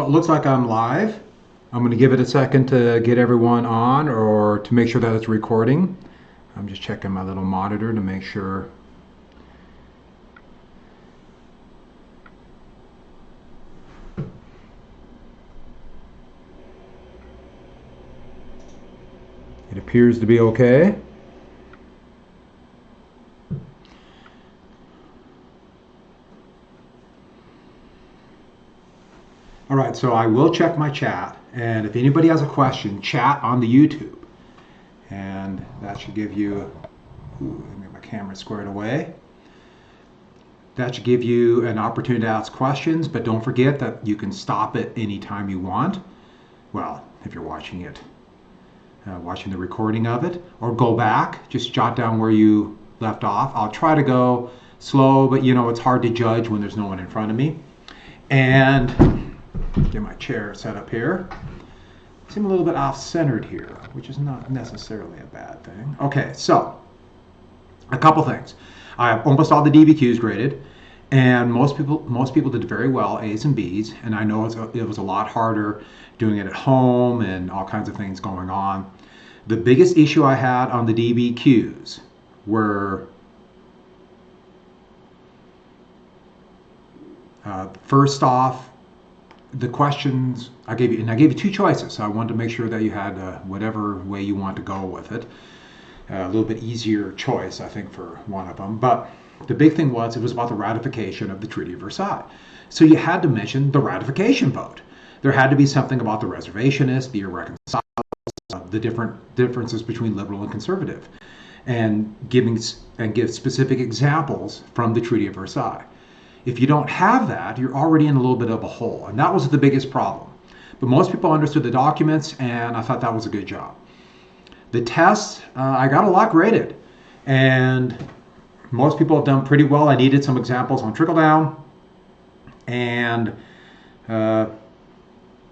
it looks like I'm live. I'm going to give it a second to get everyone on or to make sure that it's recording. I'm just checking my little monitor to make sure. It appears to be okay. All right, so I will check my chat, and if anybody has a question, chat on the YouTube, and that should give you, let me get my camera squared away. That should give you an opportunity to ask questions, but don't forget that you can stop it anytime you want. Well, if you're watching it, watching the recording of it, or go back, just jot down where you left off. I'll try to go slow, but it's hard to judge when there's no one in front of me. And get my chair set up here. Seem a little bit off-centered here, which is not necessarily a bad thing. Okay, so a couple things. I have almost all the DBQs graded, and most people did very well, A's and B's, and I know it was a lot harder doing it at home and all kinds of things going on. The biggest issue I had on the DBQs were first off, the questions I gave you two choices. So I wanted to make sure that you had whatever way you want to go with it. A little bit easier choice, I think, for one of them. But the big thing was it was about the ratification of the Treaty of Versailles. So you had to mention the ratification vote. There had to be something about the reservationists, the irreconcilable, the differences between liberal and conservative, and give specific examples from the Treaty of Versailles. If you don't have that, you're already in a little bit of a hole. And that was the biggest problem. But most people understood the documents, and I thought that was a good job. The test, I got a lot graded. And most people have done pretty well. I needed some examples on trickle down. And the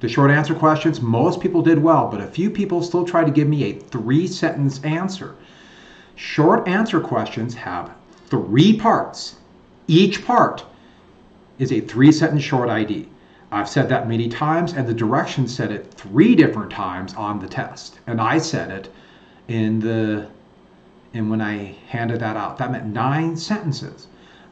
short answer questions, most people did well. But a few people still tried to give me a 3-sentence answer. Short answer questions have 3 parts. Each part is a 3-sentence short ID. I've said that many times, and the directions said it 3 different times on the test. And I said it when I handed that out. That meant 9 sentences.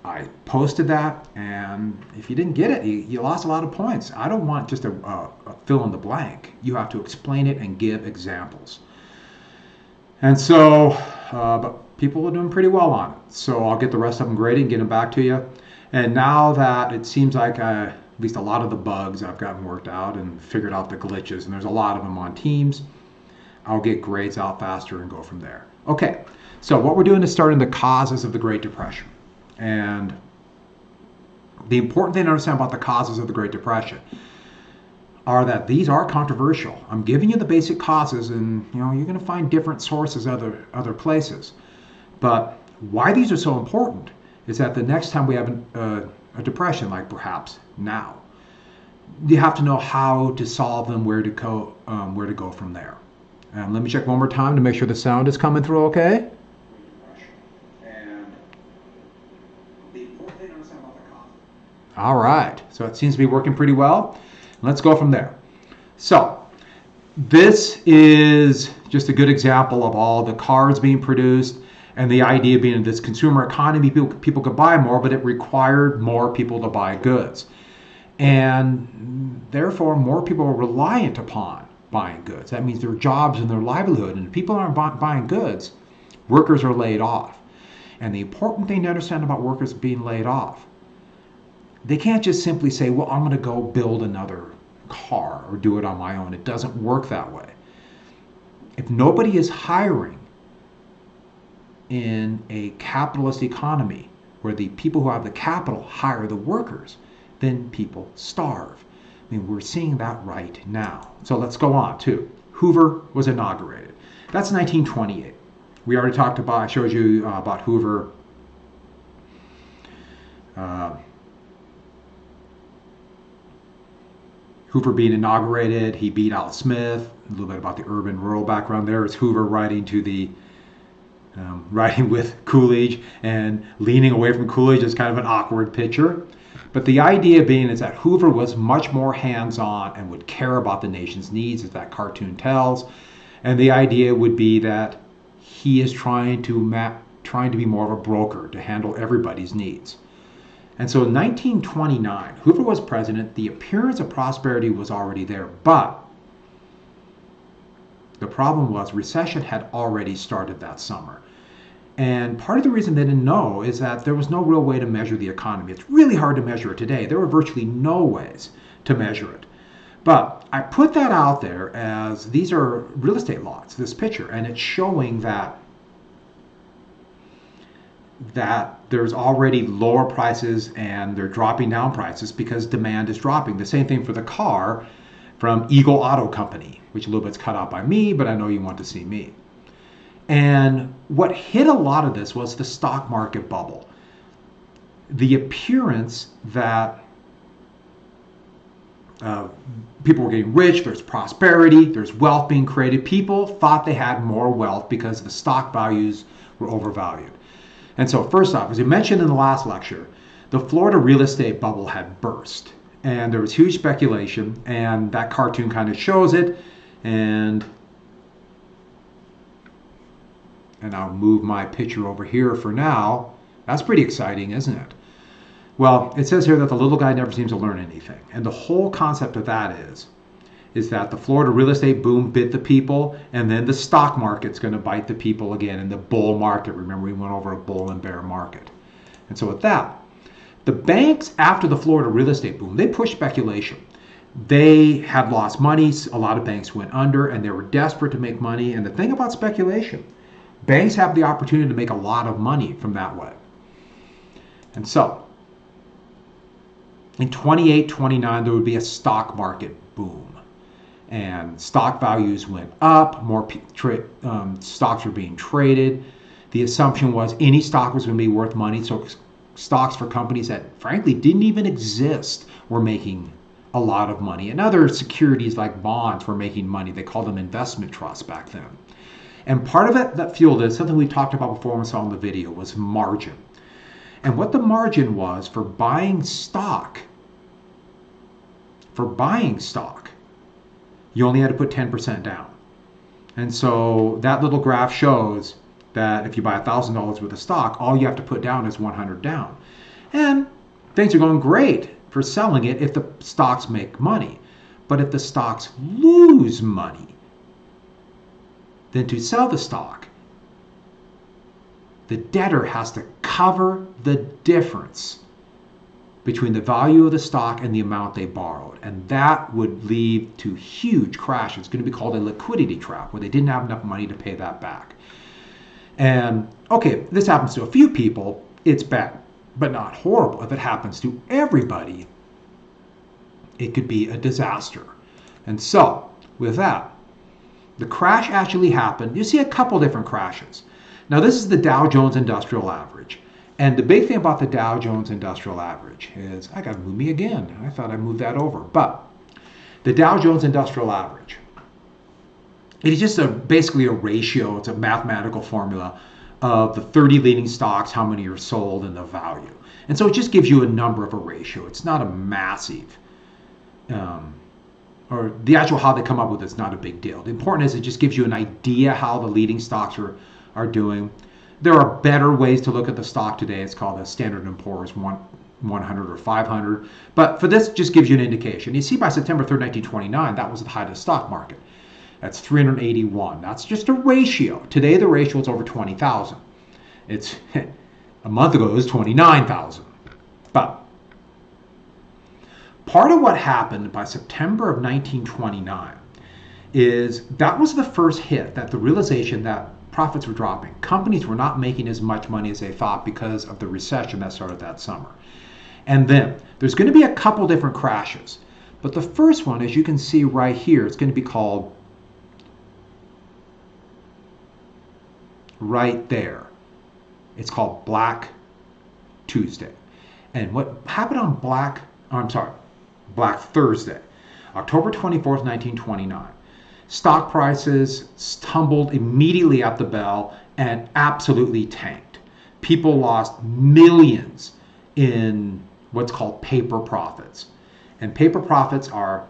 I posted that, and if you didn't get it, you lost a lot of points. I don't want just a fill in the blank. You have to explain it and give examples. And so, but people are doing pretty well on it. So I'll get the rest of them graded and get them back to you. And now that it seems like at least a lot of the bugs I've gotten worked out and figured out the glitches, and there's a lot of them on Teams, I'll get grades out faster and go from there. Okay, so what we're doing is starting the causes of the Great Depression. And the important thing to understand about the causes of the Great Depression are that these are controversial. I'm giving you the basic causes, and you're going to find different sources other places. But why these are so important is that the next time we have a depression, like perhaps now, you have to know how to solve them, where to go from there. And let me check one more time to make sure the sound is coming through okay. All right, so it seems to be working pretty well. Let's go from there. So this is just a good example of all the cars being produced, and the idea being this consumer economy, people could buy more, but it required more people to buy goods. And therefore, more people are reliant upon buying goods. That means their jobs and their livelihood. And if people aren't buying goods, workers are laid off. And the important thing to understand about workers being laid off, they can't just simply say, well, I'm going to go build another car or do it on my own. It doesn't work that way. If nobody is hiring in a capitalist economy where the people who have the capital hire the workers, then people starve. I mean, we're seeing that right now. So let's go on to Hoover was inaugurated. That's 1928. We already talked about, I showed you about Hoover. Hoover being inaugurated, he beat Al Smith. A little bit about the urban-rural background there. It's Hoover writing to the riding with Coolidge and leaning away from Coolidge is kind of an awkward picture. But the idea being is that Hoover was much more hands-on and would care about the nation's needs, as that cartoon tells. And the idea would be that he is trying to be more of a broker to handle everybody's needs. And so in 1929, Hoover was president. The appearance of prosperity was already there, but the problem was recession had already started that summer. And part of the reason they didn't know is that there was no real way to measure the economy. It's really hard to measure it today. There were virtually no ways to measure it. But I put that out there as these are real estate lots, this picture, and it's showing that there's already lower prices and they're dropping down prices because demand is dropping. The same thing for the car from Eagle Auto Company, which a little bit's cut out by me, but I know you want to see me. And what hit a lot of this was the stock market bubble. The appearance that people were getting rich, there's prosperity, there's wealth being created. People thought they had more wealth because the stock values were overvalued. And so first off, as we mentioned in the last lecture, the Florida real estate bubble had burst. And there was huge speculation, and that cartoon kind of shows it. And I'll move my picture over here for now. That's pretty exciting, isn't it? Well, it says here that the little guy never seems to learn anything. And the whole concept of that is that the Florida real estate boom bit the people, and then the stock market's going to bite the people again in the bull market. Remember, we went over a bull and bear market. And so with that, the banks after the Florida real estate boom, they pushed speculation. They had lost money. A lot of banks went under, and they were desperate to make money. And the thing about speculation, banks have the opportunity to make a lot of money from that way. And so in 28, 29, there would be a stock market boom. And stock values went up, more stocks were being traded. The assumption was any stock was going to be worth money, so stocks for companies that frankly didn't even exist were making a lot of money. And other securities like bonds were making money. They called them investment trusts back then. And part of it that fueled it, something we talked about before and saw in the video, was margin. And what the margin was for buying stock, you only had to put 10% down. And so that little graph shows that if you buy $1,000 worth of stock, all you have to put down is 100 down. And things are going great for selling it if the stocks make money. But if the stocks lose money, then to sell the stock, the debtor has to cover the difference between the value of the stock and the amount they borrowed. And that would lead to huge crashes. It's going to be called a liquidity trap, where they didn't have enough money to pay that back. And okay, this happens to a few people, it's bad, but not horrible. If it happens to everybody, it could be a disaster. And so, with that, the crash actually happened. You see a couple different crashes. Now, this is the Dow Jones Industrial Average. And the big thing about the Dow Jones Industrial Average is, I got to move me again. I thought I moved that over. But the Dow Jones Industrial Average, it is just basically a ratio. It's a mathematical formula of the 30 leading stocks, how many are sold, and the value. And so it just gives you a number of a ratio. It's not a massive, or the actual how they come up with it's not a big deal. The important is it just gives you an idea how the leading stocks are doing. There are better ways to look at the stock today. It's called the Standard & Poor's 100 or 500. But for this, just gives you an indication. You see by September 3rd, 1929, that was the height of the stock market. That's 381. That's just a ratio. Today, the ratio is over 20,000. It's a month ago, it was 29,000. But part of what happened by September of 1929 is that was the first hit, that the realization that profits were dropping. Companies were not making as much money as they thought because of the recession that started that summer. And then there's going to be a couple different crashes. But the first one, as you can see right here, it's going to be called right there. It's called Black Tuesday. And what happened on Black Thursday, October 24th, 1929. stock prices tumbled immediately at the bell and absolutely tanked. People lost millions in what's called paper profits. And paper profits are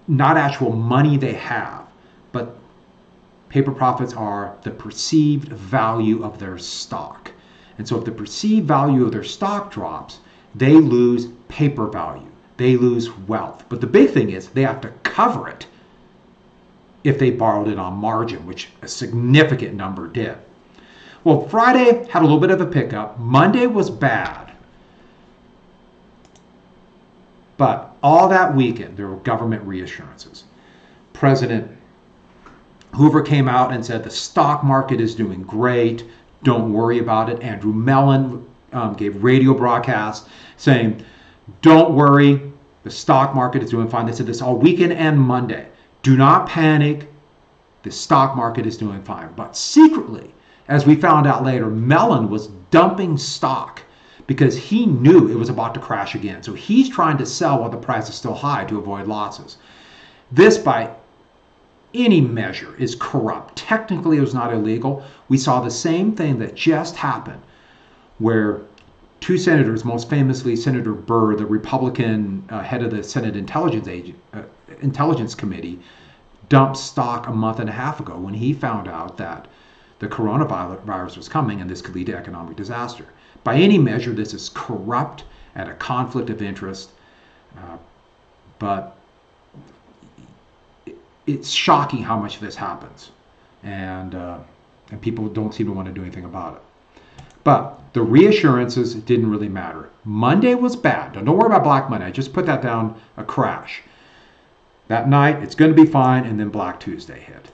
not actual money they have, but paper profits are the perceived value of their stock. And so if the perceived value of their stock drops, they lose paper value. They lose wealth. But the big thing is they have to cover it if they borrowed it on margin, which a significant number did. Well, Friday had a little bit of a pickup. Monday was bad. But all that weekend, there were government reassurances. President Hoover came out and said the stock market is doing great. Don't worry about it. Andrew Mellon gave radio broadcasts saying, don't worry, the stock market is doing fine. They said this all weekend and Monday. Do not panic. The stock market is doing fine. But secretly, as we found out later, Mellon was dumping stock because he knew it was about to crash again. So he's trying to sell while the price is still high to avoid losses. This, by any measure, is corrupt. Technically, it was not illegal. We saw the same thing that just happened where two senators, most famously Senator Burr, the Republican head of the Senate Intelligence Committee, dumped stock a month and a half ago when he found out that the coronavirus was coming and this could lead to economic disaster. By any measure, this is corrupt and a conflict of interest, but it's shocking how much of this happens, and people don't seem to want to do anything about it. But the reassurances didn't really matter. Monday was bad. Don't worry about Black Monday. I just put that down a crash. That night, it's going to be fine, and then Black Tuesday hit.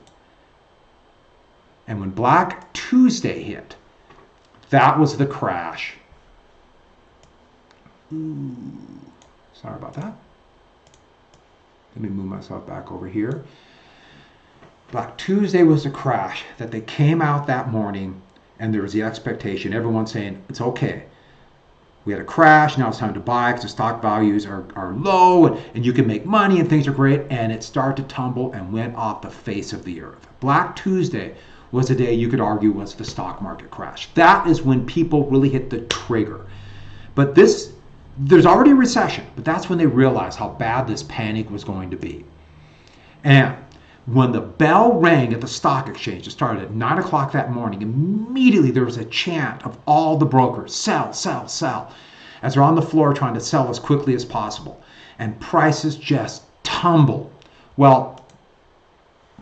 And when Black Tuesday hit, that was the crash. Sorry about that. Let me move myself back over here. Black Tuesday was the crash that they came out that morning, and there was the expectation, everyone saying, it's okay. We had a crash, now it's time to buy because the stock values are low and you can make money and things are great. And it started to tumble and went off the face of the earth. Black Tuesday was the day you could argue was the stock market crash. That is when people really hit the trigger. But there's already a recession, but that's when they realized how bad this panic was going to be. And when the bell rang at the stock exchange, it started at 9 o'clock that morning, immediately there was a chant of all the brokers, sell, sell, sell, as they're on the floor trying to sell as quickly as possible. And prices just tumbled. Well,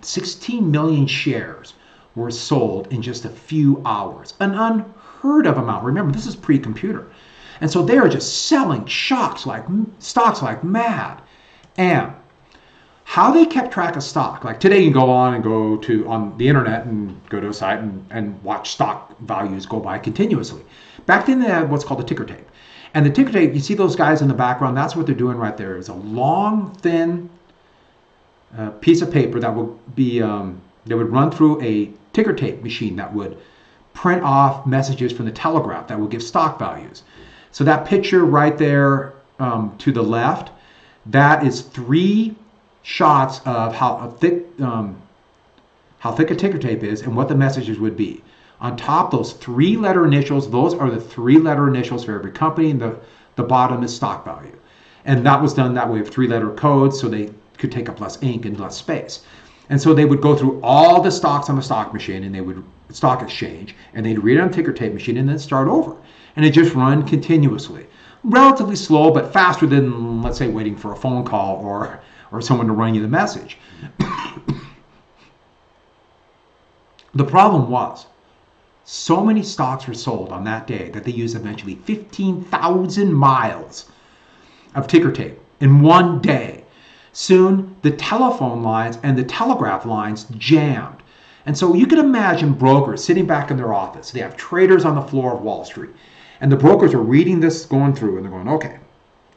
16 million shares were sold in just a few hours, an unheard of amount. Remember, this is pre-computer. And so they are just selling stocks like mad. And how they kept track of stock, like today you can go on the internet and go to a site and watch stock values go by continuously. Back then they had what's called a ticker tape. And the ticker tape, you see those guys in the background, that's what they're doing right there. It's a long, thin piece of paper that would be, they would run through a ticker tape machine that would print off messages from the telegraph that would give stock values. So that picture right there to the left, that is 3 shots of how thick a ticker tape is and what the messages would be. On top, those 3-letter initials, those are the 3-letter initials for every company, and the bottom is stock value. And that was done that way of 3-letter codes so they could take up less ink and less space. And so they would go through all the stocks on the stock machine and they would stock exchange, and they'd read it on the ticker tape machine and then start over. And it just run continuously. Relatively slow, but faster than, let's say, waiting for a phone call or someone to run you the message. The problem was, so many stocks were sold on that day that they used eventually 15,000 miles of ticker tape in one day. Soon, the telephone lines and the telegraph lines jammed. And so you can imagine brokers sitting back in their office. They have traders on the floor of Wall Street. And the brokers are reading this, going through, and they're going, okay,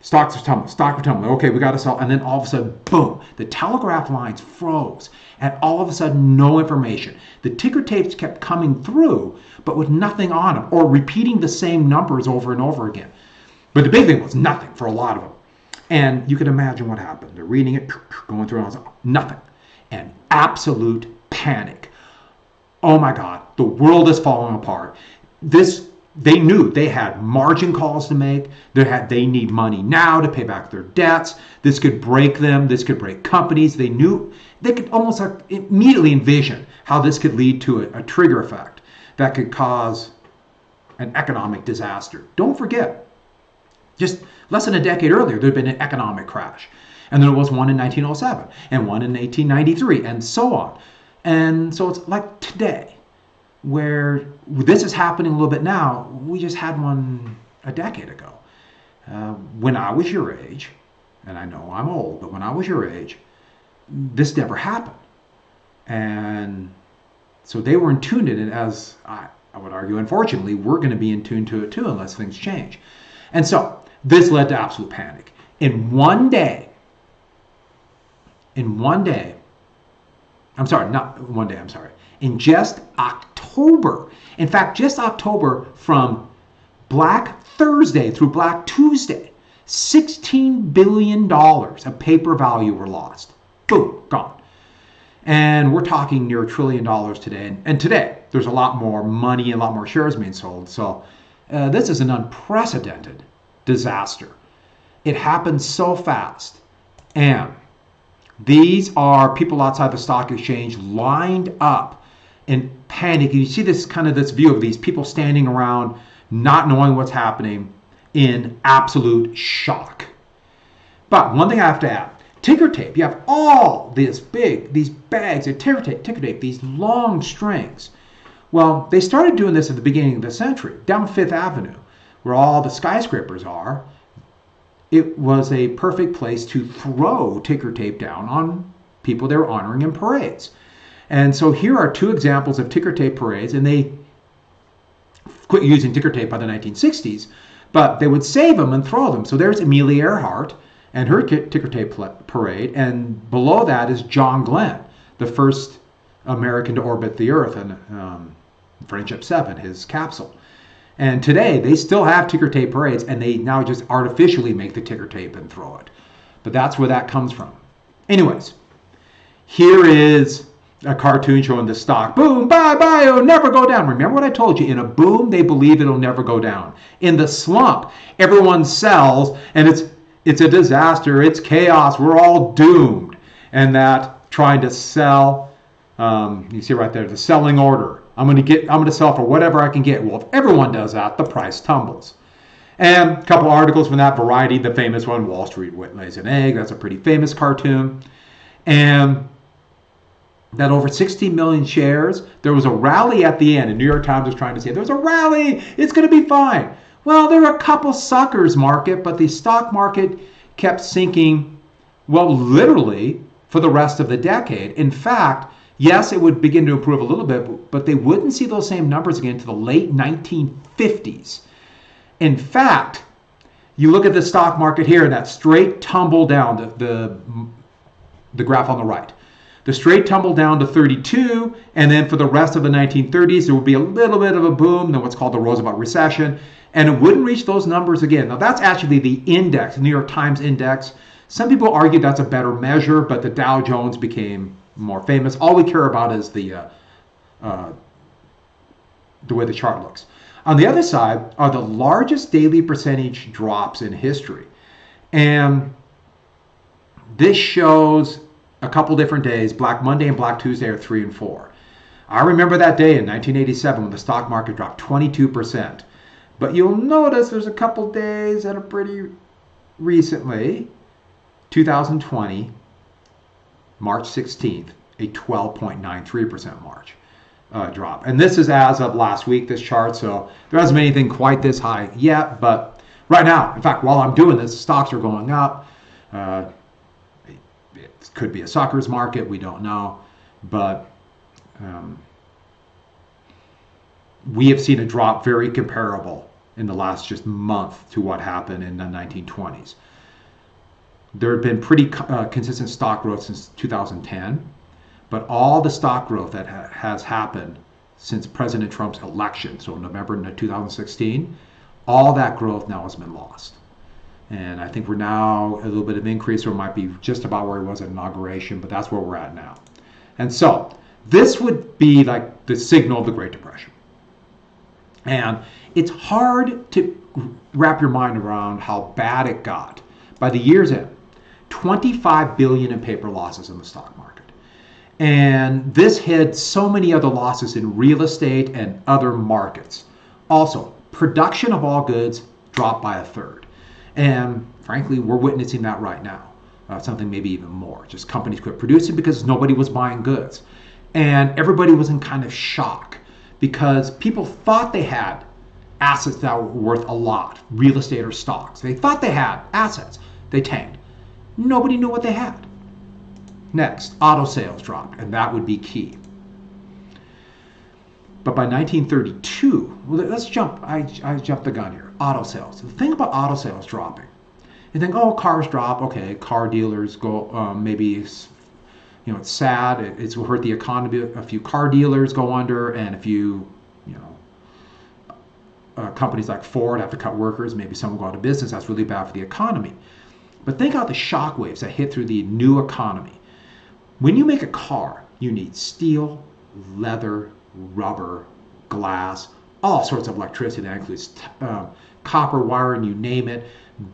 stocks are tumbling. Okay, we got to sell. And then all of a sudden, boom, the telegraph lines froze. And all of a sudden, no information. The ticker tapes kept coming through, but with nothing on them, or repeating the same numbers over and over again. But the big thing was nothing for a lot of them. And you can imagine what happened. They're reading it, going through, and nothing. And absolute panic. Oh my God, the world is falling apart. They knew they had margin calls to make. They need money now to pay back their debts. This could break them. This could break companies. They knew they could almost immediately envision how this could lead to a trigger effect that could cause an economic disaster. Don't forget, just less than a decade earlier, there had been an economic crash. And there was one in 1907 and one in 1893 and so on. And so it's like today, where this is happening a little bit now. We just had one a decade ago. When I was your age, and I know I'm old, but when I was your age, this never happened. And so they were in tune to it, as I would argue, unfortunately, we're going to be in tune to it too unless things change. And so this led to absolute panic. In one day, in just October, in fact, just October, from Black Thursday through Black Tuesday, $16 billion of paper value were lost. Boom, gone. And we're talking near $1 trillion today. And today, there's a lot more money and a lot more shares being sold. So this is an unprecedented disaster. It happened so fast. And these are people outside the stock exchange lined up in panic. You see this view of these people standing around, not knowing what's happening, in absolute shock. But one thing I have to add, ticker tape. You have all these bags of ticker tape, these long strings. Well, they started doing this at the beginning of the century, down Fifth Avenue, where all the skyscrapers are. It was a perfect place to throw ticker tape down on people they were honoring in parades. And so here are two examples of ticker tape parades, and they quit using ticker tape by the 1960s, but they would save them and throw them. So there's Amelia Earhart and her ticker tape parade, and below that is John Glenn, the first American to orbit the Earth, and Friendship 7, his capsule. And today, they still have ticker tape parades, and they now just artificially make the ticker tape and throw it. But that's where that comes from. Anyways, here is a cartoon showing the stock. Boom, bye, it'll never go down. Remember what I told you? In a boom, they believe it'll never go down. In the slump, everyone sells, and it's a disaster. It's chaos. We're all doomed. And that trying to sell, you see right there, the selling order. I'm going to sell for whatever I can get. Well, if everyone does that, the price tumbles. And a couple articles from that, Variety, the famous one, Wall Street lays an egg. That's a pretty famous cartoon. And that over 60 million shares, there was a rally at the end. And New York Times was trying to say, there's a rally, it's going to be fine. Well, there were a couple suckers market, but the stock market kept sinking, well, literally for the rest of the decade. In fact, yes, it would begin to improve a little bit, but they wouldn't see those same numbers again until the late 1950s. In fact, you look at the stock market here, and that straight tumble down, the graph on the right. The straight tumble down to 32, and then for the rest of the 1930s, there would be a little bit of a boom, then what's called the Roosevelt Recession, and it wouldn't reach those numbers again. Now, that's actually the index, the New York Times index. Some people argue that's a better measure, but the Dow Jones became more famous. All we care about is the way the chart looks. On the other side are the largest daily percentage drops in history. And this shows a couple different days. Black Monday and Black Tuesday are 3 and 4. I remember that day in 1987 when the stock market dropped 22%. But you'll notice there's a couple days that are pretty recently. 2020, March 16th, a 12.93% drop. And this is as of last week, this chart, so there hasn't been anything quite this high yet. But right now, in fact, while I'm doing this, stocks are going up. It could be a sucker's market, we don't know. But we have seen a drop very comparable in the last just month to what happened in the 1920s. There had been pretty consistent stock growth since 2010, but all the stock growth that has happened since President Trump's election, so November 2016, all that growth now has been lost. And I think we're now a little bit of increase, or it might be just about where it was at inauguration, but that's where we're at now. And so this would be like the signal of the Great Depression. And it's hard to wrap your mind around how bad it got. By the year's end, 25 billion in paper losses in the stock market. And this had so many other losses in real estate and other markets. Also, production of all goods dropped by a third. And frankly, we're witnessing that right now. Something maybe even more. Just companies quit producing because nobody was buying goods. And everybody was in kind of shock because people thought they had assets that were worth a lot, real estate or stocks. They thought they had assets. They tanked. Nobody knew what they had. Next, auto sales dropped, and that would be key. But by 1932, well, let's jump. I jumped the gun here. Auto sales. The thing about auto sales dropping, you think, oh, cars drop. Okay, car dealers go. Maybe it's, it's sad. It's hurt the economy. A few car dealers go under, and a few, companies like Ford have to cut workers. Maybe some will go out of business. That's really bad for the economy. But think about the shockwaves that hit through the new economy. When you make a car, you need steel, leather, rubber, glass, all sorts of electricity. That includes copper wire, and you name it,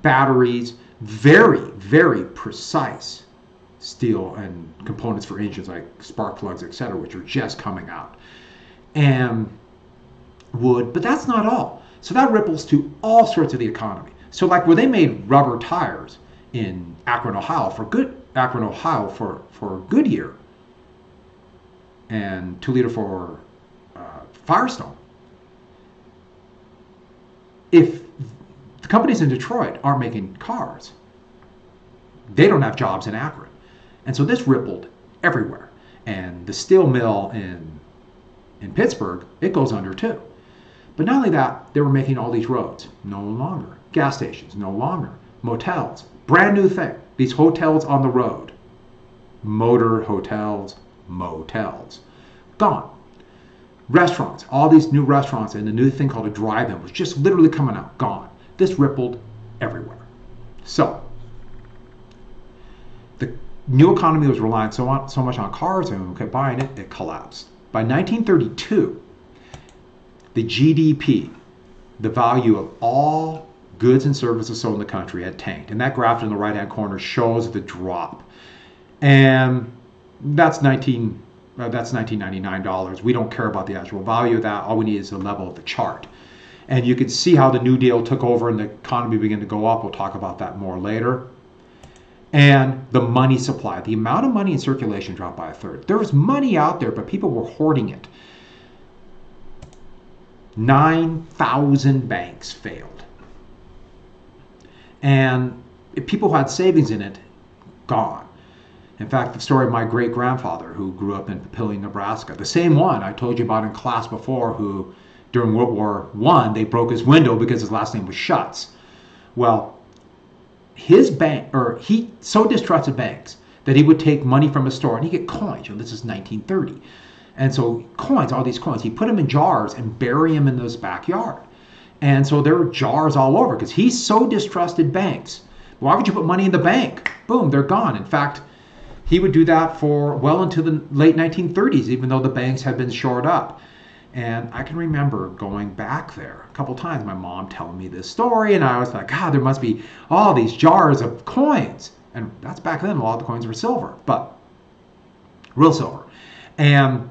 batteries, very, very precise steel and components for engines like spark plugs, etc., which are just coming out. And wood, but that's not all. So that ripples to all sorts of the economy. So like where they made rubber tires in Akron, Ohio for Goodyear, and Toledo for Firestone. If the companies in Detroit aren't making cars, they don't have jobs in Akron. And so this rippled everywhere. And the steel mill in Pittsburgh, it goes under too. But not only that, they were making all these roads. No longer. Gas stations, no longer. Motels, brand new thing. These hotels on the road. Motor hotels, motels. Gone. Restaurants, all these new restaurants, and the new thing called a drive-in was just literally coming out. Gone. This rippled everywhere. So, the new economy was relying so much on cars, and when we kept buying it, it collapsed. By 1932, the GDP, the value of all goods and services sold in the country, had tanked. And that graph in the right-hand corner shows the drop. And that's $1999. We don't care about the actual value of that. All we need is the level of the chart. And you can see how the New Deal took over and the economy began to go up. We'll talk about that more later. And the money supply, the amount of money in circulation dropped by a third. There was money out there, but people were hoarding it. 9,000 banks failed. And people who had savings in it, gone. In fact, the story of my great-grandfather who grew up in Papillion, Nebraska, the same one I told you about in class before, who during World War I, they broke his window because his last name was Schutz. Well, his bank, or he so distrusted banks that he would take money from a store and he'd get coins. This is 1930. And so coins, all these coins, he put them in jars and bury them in his backyard. And so there were jars all over because he so distrusted banks. Why would you put money in the bank? Boom, they're gone. In fact, he would do that for well into the late 1930s, even though the banks had been shored up. And I can remember going back there a couple times, my mom telling me this story, and I was like, God, there must be all these jars of coins. And that's back then, a lot of the coins were silver, but real silver. And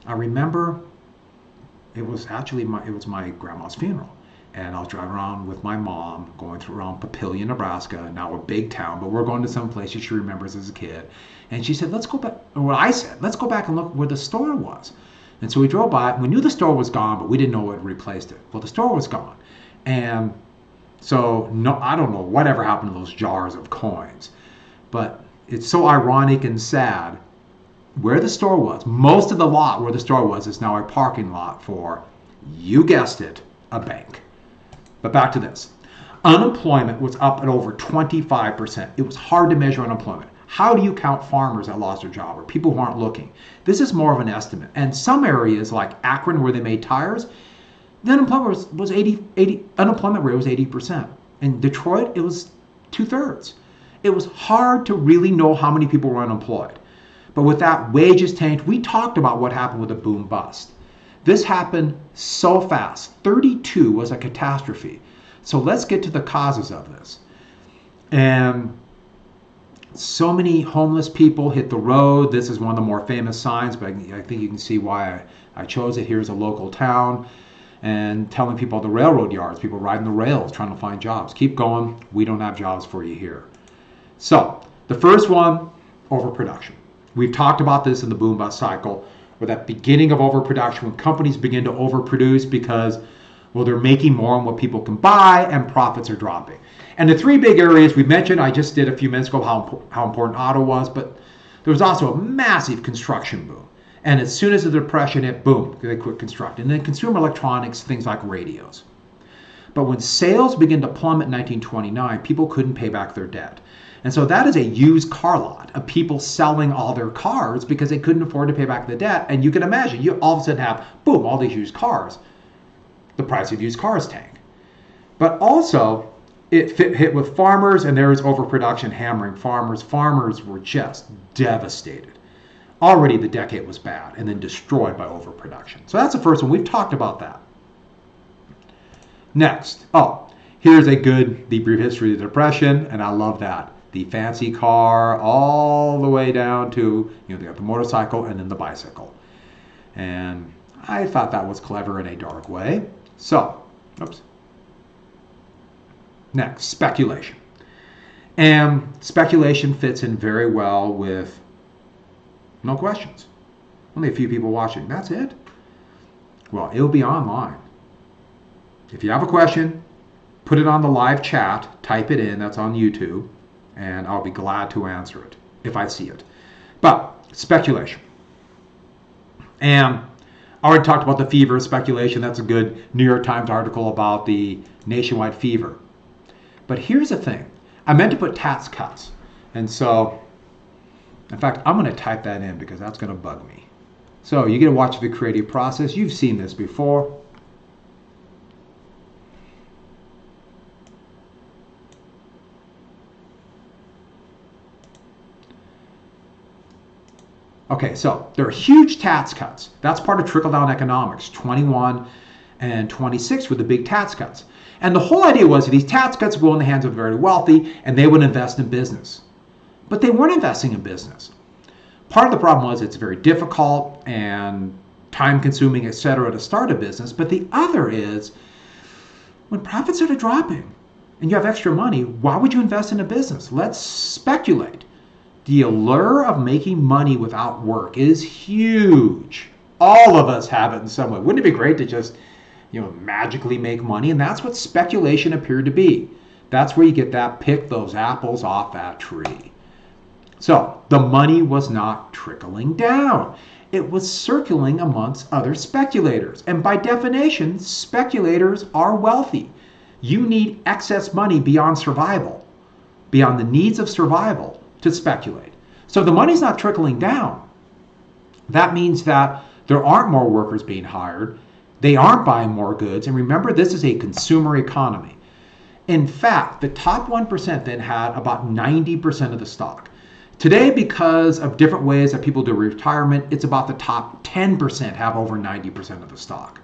I remember it was my grandma's funeral. And I was driving around with my mom, going through around Papillion, Nebraska, now a big town, but we're going to some place she remembers as a kid. And she said, let's go back, or what I said, let's go back and look where the store was. And so we drove by, and we knew the store was gone, but we didn't know what replaced it. Well, the store was gone. And so no, I don't know whatever happened to those jars of coins. But it's so ironic and sad. Where the store was, most of the lot where the store was is now a parking lot for, you guessed it, a bank. But back to this. Unemployment was up at over 25%. It was hard to measure unemployment. How do you count farmers that lost their job or people who aren't looking? This is more of an estimate. And some areas like Akron, where they made tires, the unemployment was 80, unemployment rate was 80%. In Detroit, it was 2/3. It was hard to really know how many people were unemployed. But with that, wages tanked. We talked about what happened with the boom bust. This happened so fast. 32 was a catastrophe. So let's get to the causes of this. And so many homeless people hit the road. This is one of the more famous signs, but I think you can see why I chose it. Here's a local town, and telling people the railroad yards, people riding the rails trying to find jobs. Keep going. We don't have jobs for you here. So the first one, overproduction. We've talked about this in the boom bust cycle, where that beginning of overproduction, when companies begin to overproduce because, well, they're making more on what people can buy and profits are dropping. And the three big areas we mentioned, I just did a few minutes ago how important auto was, but there was also a massive construction boom. And as soon as the Depression hit, boom, they quit constructing. And then consumer electronics, things like radios. But when sales began to plummet in 1929, people couldn't pay back their debt. And so that is a used car lot of people selling all their cars because they couldn't afford to pay back the debt. And you can imagine, you all of a sudden have, boom, all these used cars. The price of used cars tank. But also, it hit with farmers, and there was overproduction hammering farmers. Farmers were just devastated. Already the decade was bad, and then destroyed by overproduction. So that's the first one. We've talked about that. Next, here's the brief history of the Depression, and I love that. The fancy car all the way down to, they got the motorcycle and then the bicycle. And I thought that was clever in a dark way. So, next, speculation. And speculation fits in very well with no questions. Only a few people watching. That's it. Well, it'll be online. If you have a question, put it on the live chat, type it in, that's on YouTube, and I'll be glad to answer it if I see it. But speculation. And I already talked about the fever speculation. That's a good New York Times article about the nationwide fever. But here's the thing. I meant to put tax cuts. And so, in fact, I'm going to type that in because that's going to bug me. So you get to watch the creative process. You've seen this before. Okay, so there are huge tax cuts. That's part of trickle-down economics. 21 and 26 were the big tax cuts. And the whole idea was that these tax cuts would go in the hands of the very wealthy, and they would invest in business. But they weren't investing in business. Part of the problem was it's very difficult and time-consuming, etc., to start a business. But the other is, when profits started dropping and you have extra money, why would you invest in a business? Let's speculate. The allure of making money without work is huge. All of us have it in some way. Wouldn't it be great to just, magically make money? And that's what speculation appeared to be. That's where you get that pick those apples off that tree. So the money was not trickling down. It was circulating amongst other speculators. And by definition, speculators are wealthy. You need excess money beyond survival, beyond the needs of survival, to speculate. So if the money's not trickling down, that means that there aren't more workers being hired. They aren't buying more goods. And remember, this is a consumer economy. In fact, the top 1% then had about 90% of the stock. Today, because of different ways that people do retirement, it's about the top 10% have over 90% of the stock.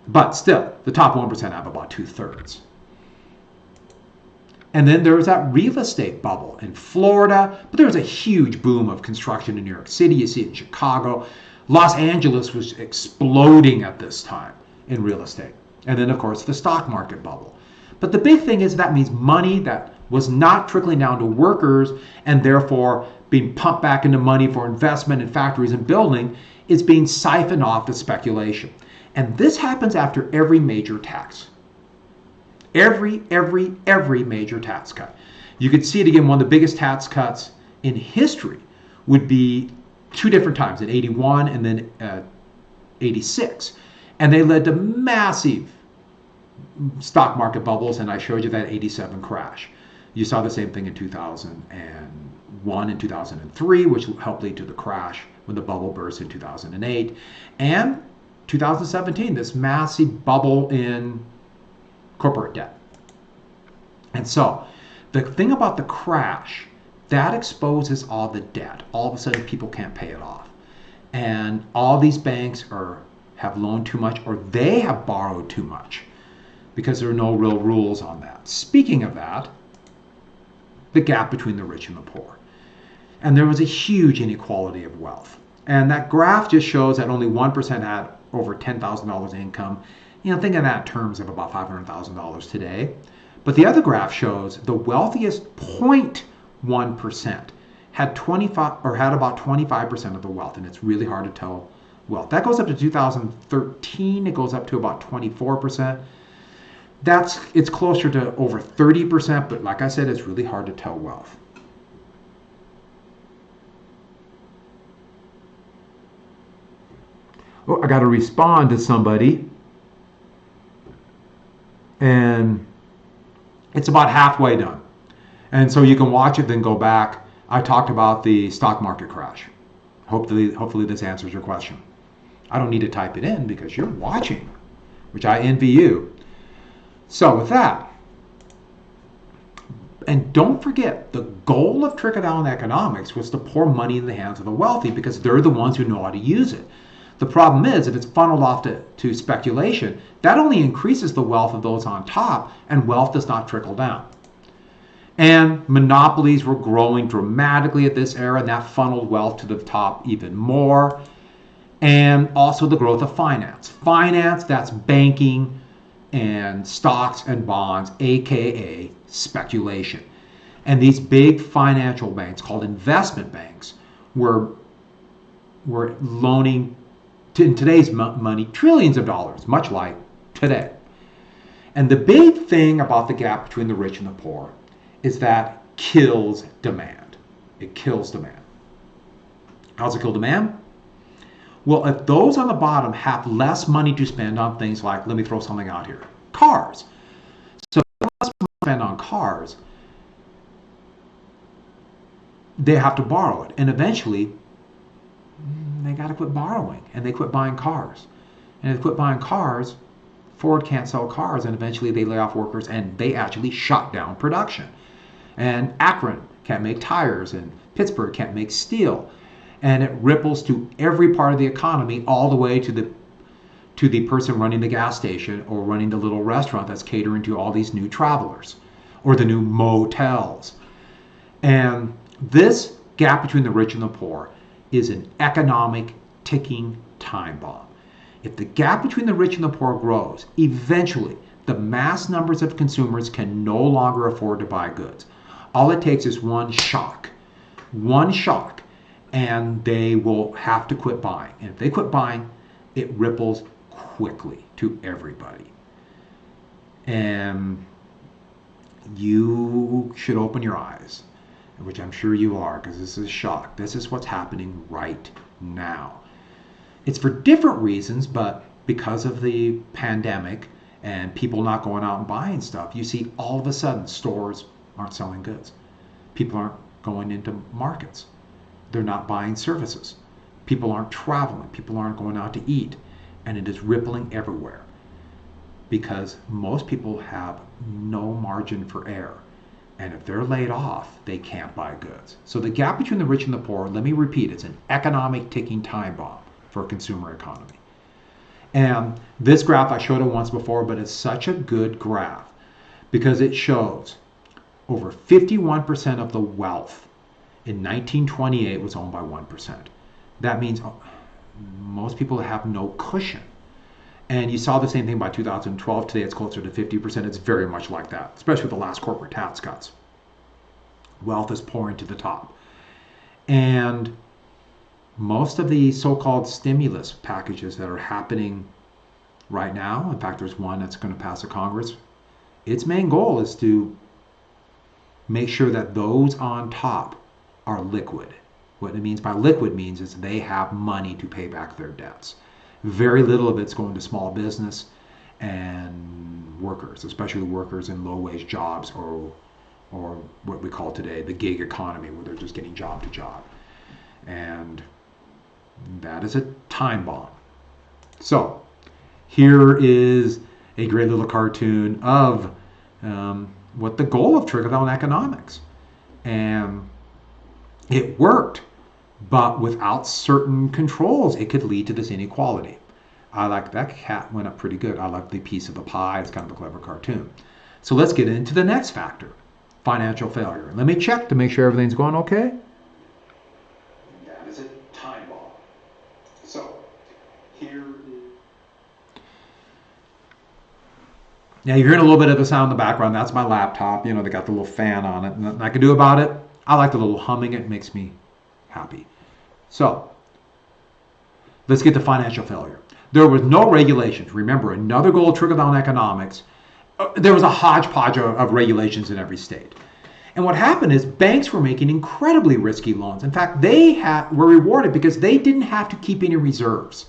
But still, the top 1% have about 2/3. And then there was that real estate bubble in Florida, but there was a huge boom of construction in New York City. You see it in Chicago. Los Angeles was exploding at this time in real estate. And then, of course, the stock market bubble. But the big thing is that means money that was not trickling down to workers and therefore being pumped back into money for investment in factories and building is being siphoned off to speculation. And this happens after every major tax. Every major tax cut. You could see it again. One of the biggest tax cuts in history would be two different times, in 81 and then 86. And they led to massive stock market bubbles, and I showed you that 87 crash. You saw the same thing in 2001 and 2003, which helped lead to the crash when the bubble burst in 2008. And 2017, this massive bubble in corporate debt. And so the thing about the crash that exposes all the debt. All of a sudden, people can't pay it off. And all these banks have loaned too much, or they have borrowed too much, because there are no real rules on that. Speaking of that, the gap between the rich and the poor. And there was a huge inequality of wealth. And that graph just shows that only 1% had over $10,000 income. Think of that in terms of about $500,000 today. But the other graph shows the wealthiest 0.1% had about 25% of the wealth, and it's really hard to tell wealth. That goes up to 2013. It goes up to about 24%. It's closer to over 30%, but like I said, it's really hard to tell wealth. Oh, I got to respond to somebody, and it's about halfway done. And so you can watch it, then go back. I talked about the stock market crash. Hopefully this answers your question. I don't need to type it in because you're watching, which I envy you. So with that, and don't forget, the goal of trickle-down economics was to pour money in the hands of the wealthy because they're the ones who know how to use it. The problem is, if it's funneled off to speculation, that only increases the wealth of those on top, and wealth does not trickle down. And monopolies were growing dramatically at this era, and that funneled wealth to the top even more. And also the growth of finance. Finance, that's banking and stocks and bonds, aka speculation. And these big financial banks, called investment banks, were loaning, in today's money, trillions of dollars, much like today. And the big thing about the gap between the rich and the poor is that kills demand. It kills demand. How's it kill demand? Well, if those on the bottom have less money to spend on things like, let me throw something out here, cars. So if they have less money to spend on cars, they have to borrow it. And eventually, they got to quit borrowing, and they quit buying cars. And if they quit buying cars, Ford can't sell cars, and eventually they lay off workers, and they actually shut down production. And Akron can't make tires, and Pittsburgh can't make steel. And it ripples to every part of the economy, all the way to the person running the gas station or running the little restaurant that's catering to all these new travelers, or the new motels. And this gap between the rich and the poor is an economic ticking time bomb. If the gap between the rich and the poor grows, eventually the mass numbers of consumers can no longer afford to buy goods. All it takes is one shock, and they will have to quit buying. And if they quit buying, it ripples quickly to everybody. And you should open your eyes, which I'm sure you are, because this is a shock. This is what's happening right now. It's for different reasons, but because of the pandemic and people not going out and buying stuff, you see all of a sudden stores aren't selling goods. People aren't going into markets. They're not buying services. People aren't traveling. People aren't going out to eat. And it is rippling everywhere because most people have no margin for error. And if they're laid off, they can't buy goods. So the gap between the rich and the poor, let me repeat, it's an economic ticking time bomb for a consumer economy. And this graph, I showed it once before, but it's such a good graph because it shows over 51% of the wealth in 1928 was owned by 1%. That means most people have no cushion. And you saw the same thing by 2012. Today it's closer to 50%. It's very much like that, especially with the last corporate tax cuts. Wealth is pouring to the top. And most of the so-called stimulus packages that are happening right now, in fact, there's one that's going to pass the Congress, its main goal is to make sure that those on top are liquid. What it means by liquid means is they have money to pay back their debts. Very little of it's going to small business and workers, especially workers in low-wage jobs or what we call today the gig economy, where they're just getting job to job. And that is a time bomb. So here is a great little cartoon of what the goal of trickle-down economics. And It worked, but without certain controls, it could lead to this inequality. I like that cat went up pretty good. I like the piece of the pie. It's kind of a clever cartoon. So let's get into the next factor, financial failure. Let me check to make sure everything's going okay. That is a time bomb. So here is... Now you're hearing a little bit of the sound in the background. That's my laptop. You know, they got the little fan on it. Nothing I can do about it. I like the little humming. It makes me happy. So let's get to financial failure. There was no regulations. Remember, another goal of trickle-down economics. There was a hodgepodge of regulations in every state. And what happened is banks were making incredibly risky loans. In fact, they were rewarded because they didn't have to keep any reserves.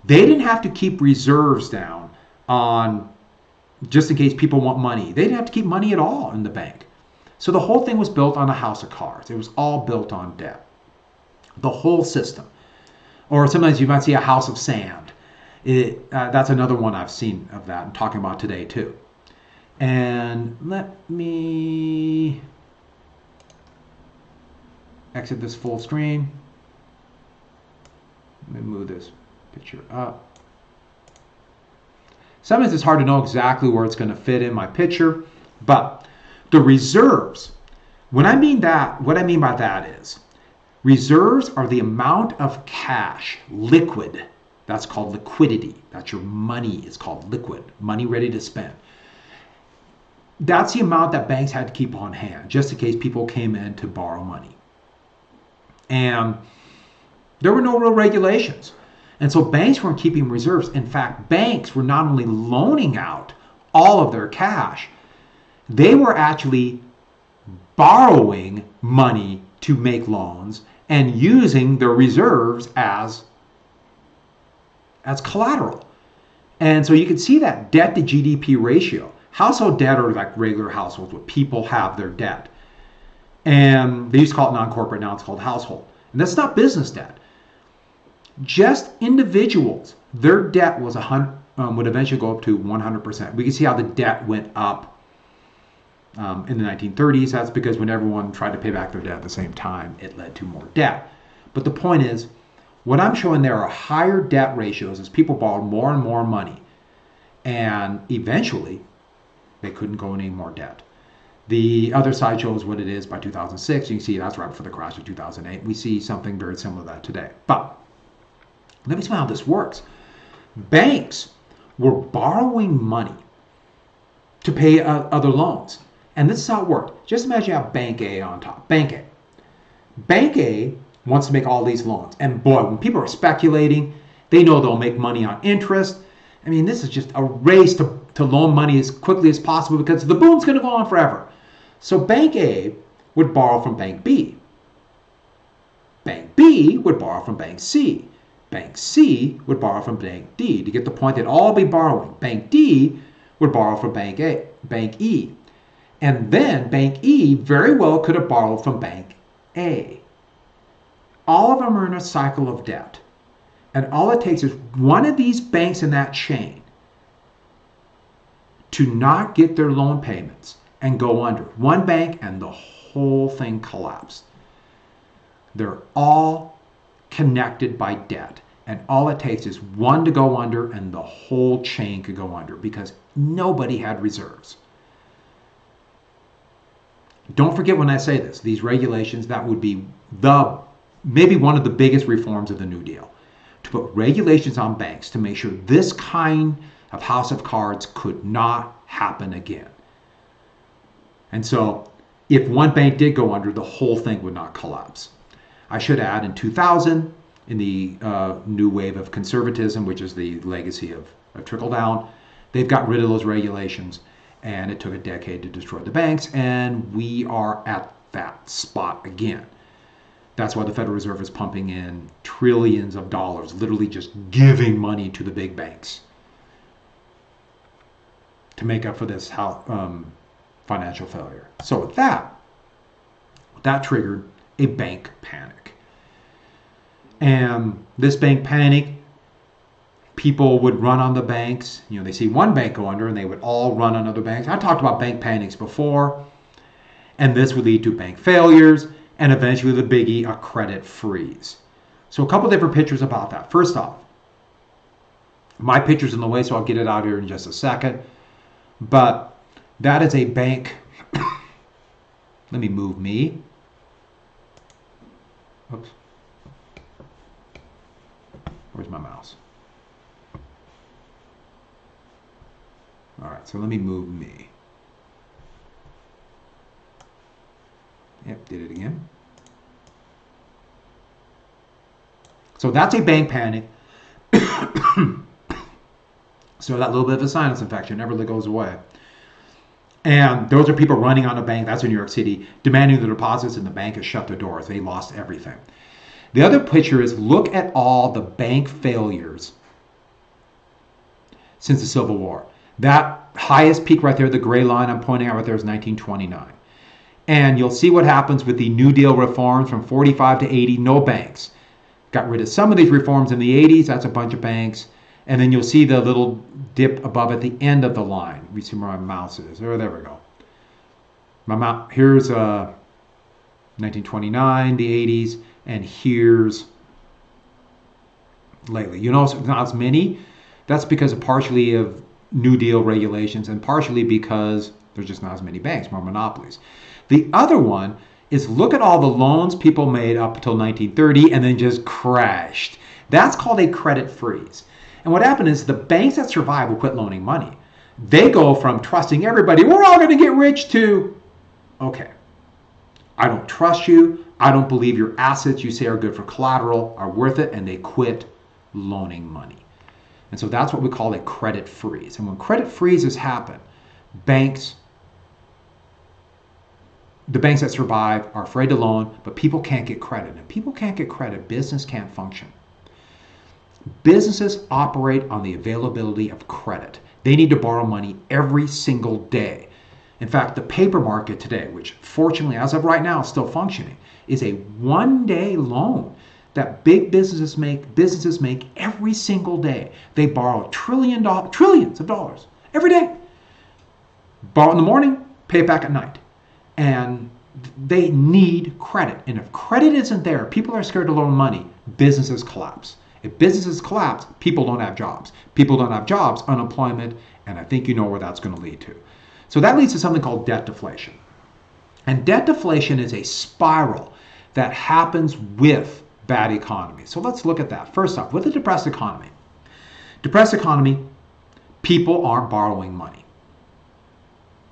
They didn't have to keep reserves down on just in case people want money. They didn't have to keep money at all in the bank. So the whole thing was built on a house of cards. It was all built on debt. The whole system. Or sometimes you might see a house of sand. That's another one I've seen of that. I'm talking about today too. And let me exit this full screen. Let me move this picture up. Sometimes it's hard to know exactly where it's going to fit in my picture, but the reserves, what I mean by that is reserves are the amount of cash, liquid. That's called liquidity. That's your money. It's called liquid, money ready to spend. That's the amount that banks had to keep on hand, just in case people came in to borrow money. And there were no real regulations. And so banks weren't keeping reserves. In fact, banks were not only loaning out all of their cash, they were actually borrowing money to make loans and using their reserves as collateral. And so you can see that debt to GDP ratio. Household debt are like regular households where people have their debt. And they used to call it non-corporate, now it's called household. And that's not business debt. Just individuals, their debt was would eventually go up to 100%. We can see how the debt went up in the 1930s. That's because when everyone tried to pay back their debt at the same time, it led to more debt. But the point is, what I'm showing there are higher debt ratios as people borrowed more and more money. And eventually, they couldn't go any more debt. The other side shows what it is by 2006. You can see that's right before the crash of 2008. We see something very similar to that today. But let me explain how this works. Banks were borrowing money to pay other loans. And this is how it worked. Just imagine you have Bank A on top. Bank A. Bank A wants to make all these loans. And boy, when people are speculating, they know they'll make money on interest. I mean, this is just a race to loan money as quickly as possible because the boom's going to go on forever. So Bank A would borrow from Bank B. Bank B would borrow from Bank C. Bank C would borrow from Bank D. To get the point, they'd all be borrowing. Bank D would borrow from Bank E. And then Bank E very well could have borrowed from Bank A. All of them are in a cycle of debt. And all it takes is one of these banks in that chain to not get their loan payments and go under. One bank and the whole thing collapsed. They're all connected by debt. And all it takes is one to go under and the whole chain could go under because nobody had reserves. Don't forget when I say this, these regulations, that would be maybe one of the biggest reforms of the New Deal. To put regulations on banks to make sure this kind of house of cards could not happen again. And so if one bank did go under, the whole thing would not collapse. I should add in 2000, in the new wave of conservatism, which is the legacy of trickle down, they've got rid of those regulations and it took a decade to destroy the banks, and we are at that spot again. That's why the Federal Reserve is pumping in trillions of dollars, literally just giving money to the big banks to make up for this financial failure. So with that triggered a bank panic. And this bank panic, people would run on the banks. You know, they see one bank go under and they would all run on other banks. I talked about bank panics before, and this would lead to bank failures. and eventually the biggie, a credit freeze. So a couple different pictures about that. First off, my picture's in the way, so I'll get it out here in just a second. But that is a bank. Let me move me. Oops. Where's my mouse? All right, so let me move me. Yep, did it again. So that's a bank panic. So that little bit of a sinus infection never really goes away. And those are people running on a bank, that's in New York City, demanding the deposits, and the bank has shut their doors. They lost everything. The other picture is look at all the bank failures since the Civil War. That highest peak right there, the gray line I'm pointing out right there, is 1929. And you'll see what happens with the New Deal reforms from 45 to 80, no banks. Got rid of some of these reforms in the 80s, that's a bunch of banks. And then you'll see the little dip above at the end of the line. You see where my mouse is. Oh, there we go. My mouse, here's 1929, the 80s, and here's lately. You notice not as many. That's because of partially of New Deal regulations and partially because there's just not as many banks, more monopolies. The other one is look at all the loans people made up until 1930 and then just crashed. That's called a credit freeze. And what happened is the banks that survive will quit loaning money. They go from trusting everybody, we're all going to get rich, to, okay, I don't trust you. I don't believe your assets you say are good for collateral are worth it, and they quit loaning money. And so that's what we call a credit freeze. And when credit freezes happen, the banks that survive are afraid to loan, but people can't get credit. And people can't get credit, business can't function. Businesses operate on the availability of credit. They need to borrow money every single day. In fact, the paper market today, which fortunately as of right now is still functioning, is a one-day loan that big businesses make every single day. They borrow trillions of dollars every day. Borrow in the morning, pay it back at night. And they need credit. And if credit isn't there, people are scared to loan money, businesses collapse. If businesses collapse, people don't have jobs. People don't have jobs, unemployment, and I think you know where that's going to lead to. So that leads to something called debt deflation. And debt deflation is a spiral that happens with bad economies. So let's look at that. First off, with a depressed economy, people aren't borrowing money,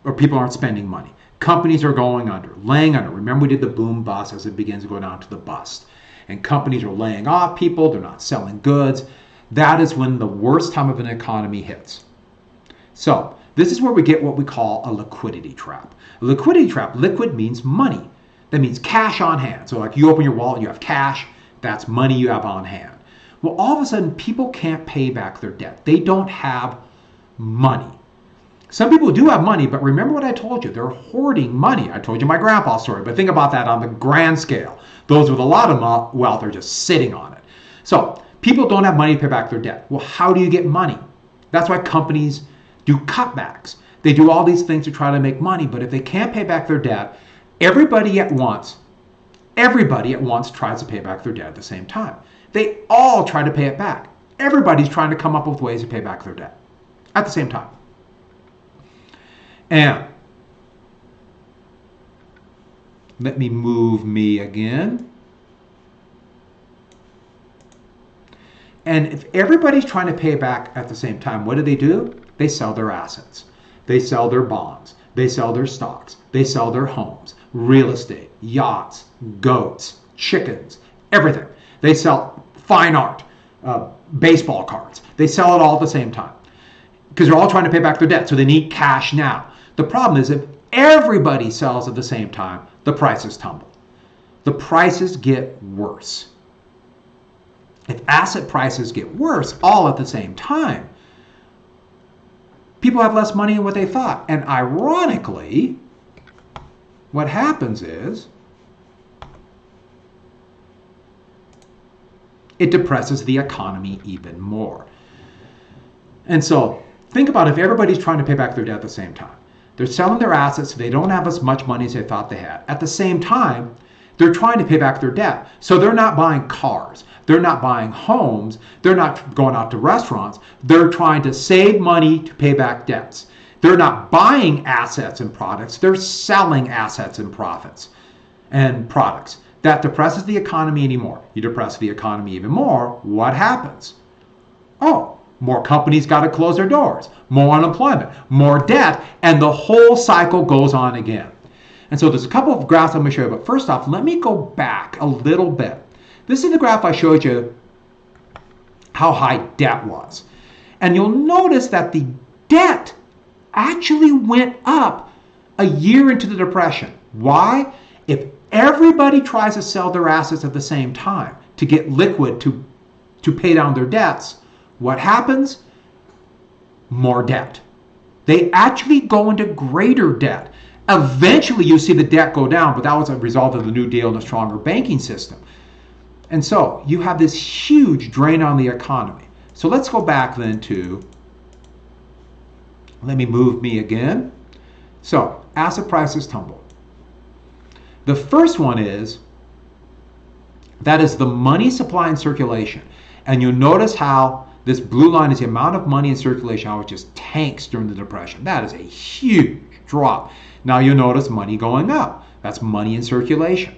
or people aren't spending money. Companies are going under, laying under. Remember we did the boom bust as it begins to go down to the bust. And companies are laying off people, they're not selling goods. That is when the worst time of an economy hits. So this is where we get what we call a liquidity trap. A liquidity trap, liquid means money. That means cash on hand. So like you open your wallet, you have cash, that's money you have on hand. Well, all of a sudden people can't pay back their debt. They don't have money. Some people do have money, but remember what I told you, they're hoarding money. I told you my grandpa's story, but think about that on the grand scale. Those with a lot of wealth are just sitting on it. So people don't have money to pay back their debt. Well, how do you get money? That's why companies do cutbacks. They do all these things to try to make money, but if they can't pay back their debt, everybody at once tries to pay back their debt at the same time. They all try to pay it back. Everybody's trying to come up with ways to pay back their debt at the same time. And let me move me again. And if everybody's trying to pay back at the same time, what do? They sell their assets. They sell their bonds. They sell their stocks. They sell their homes, real estate, yachts, goats, chickens, everything. They sell fine art, baseball cards. They sell it all at the same time because they're all trying to pay back their debt. So they need cash now. The problem is if everybody sells at the same time, the prices tumble. The prices get worse. If asset prices get worse all at the same time, people have less money than what they thought. And ironically, what happens is it depresses the economy even more. And so think about if everybody's trying to pay back their debt at the same time. They're selling their assets, so they don't have as much money as they thought they had. At the same time, They're trying to pay back their debt. So they're not buying cars. They're not buying homes. They're not going out to restaurants. They're trying to save money to pay back debts. They're not buying assets and products. They're selling assets and profits and products. That depresses the economy anymore. You depress the economy even more, what happens? Oh, more companies got to close their doors, more unemployment, more debt, and the whole cycle goes on again. And so there's a couple of graphs I'm going to show you, but first off, let me go back a little bit. This is the graph I showed you how high debt was. And you'll notice that the debt actually went up a year into the Depression. Why? If everybody tries to sell their assets at the same time to get liquid to pay down their debts, what happens? More debt. They actually go into greater debt. Eventually you see the debt go down, but that was a result of the New Deal and a stronger banking system. And so you have this huge drain on the economy. So let's go back then to, let me move me again. So asset prices tumble. The first one is, that is the money supply and circulation. And you'll notice how this blue line is the amount of money in circulation, how it just tanks during the Depression. That is a huge drop. Now you'll notice money going up. That's money in circulation,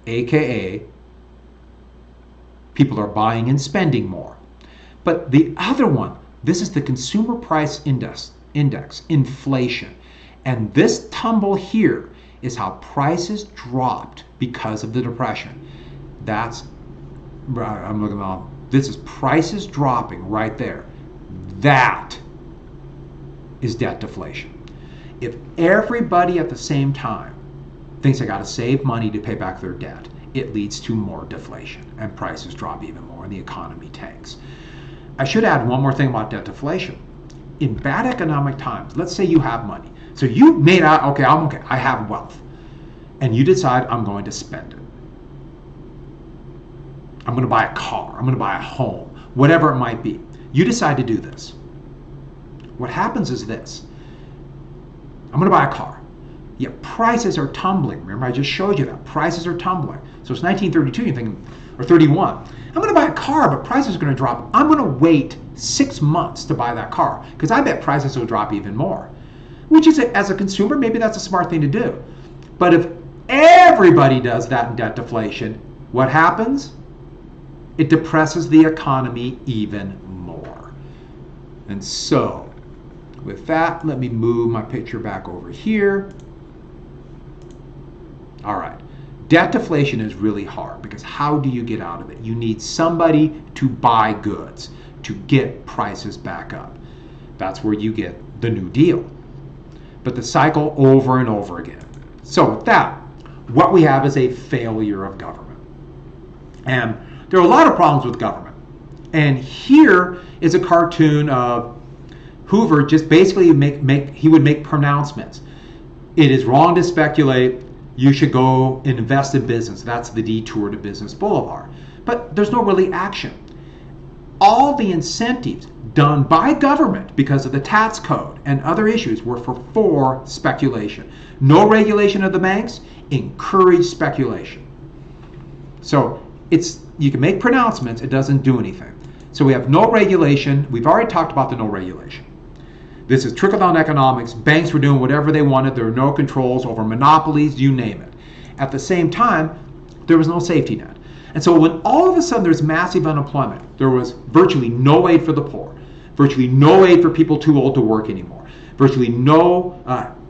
AKA people are buying and spending more. But the other one, this is the consumer price index, inflation. And this tumble here is how prices dropped because of the Depression. That's, I'm looking on, this is prices dropping right there. That is debt deflation. If everybody at the same time thinks they got to save money to pay back their debt, it leads to more deflation and prices drop even more and the economy tanks. I should add one more thing about debt deflation. In bad economic times, let's say you have money. So you made out, okay, I have wealth. And you decide, I'm going to spend it. I'm going to buy a car, I'm going to buy a home, whatever it might be. You decide to do this. What happens is this. I'm going to buy a car. Yet prices are tumbling. Remember, I just showed you that. Prices are tumbling. So it's 1932, you're thinking, or 31. I'm going to buy a car, but prices are going to drop. I'm going to wait 6 months to buy that car because I bet prices will drop even more. Which is, as a consumer, maybe that's a smart thing to do. But if everybody does that in debt deflation, what happens? It depresses the economy even more. And so, with that, let me move my picture back over here. All right. Debt deflation is really hard because how do you get out of it? You need somebody to buy goods to get prices back up. That's where you get the New Deal. But the cycle over and over again. So with that, what we have is a failure of government. And there are a lot of problems with government. And here is a cartoon of Hoover just basically he would make pronouncements. It is wrong to speculate. You should go and invest in business. That's the detour to Business Boulevard. But there's no really action. All the incentives done by government because of the tax code and other issues were for speculation. No regulation of the banks, encourage speculation. So you can make pronouncements, it doesn't do anything. So we have no regulation. We've already talked about the no regulation. This is trickle-down economics. Banks were doing whatever they wanted. There were no controls over monopolies, you name it. At the same time, there was no safety net. And so when all of a sudden there's massive unemployment, there was virtually no aid for the poor, virtually no aid for people too old to work anymore, virtually no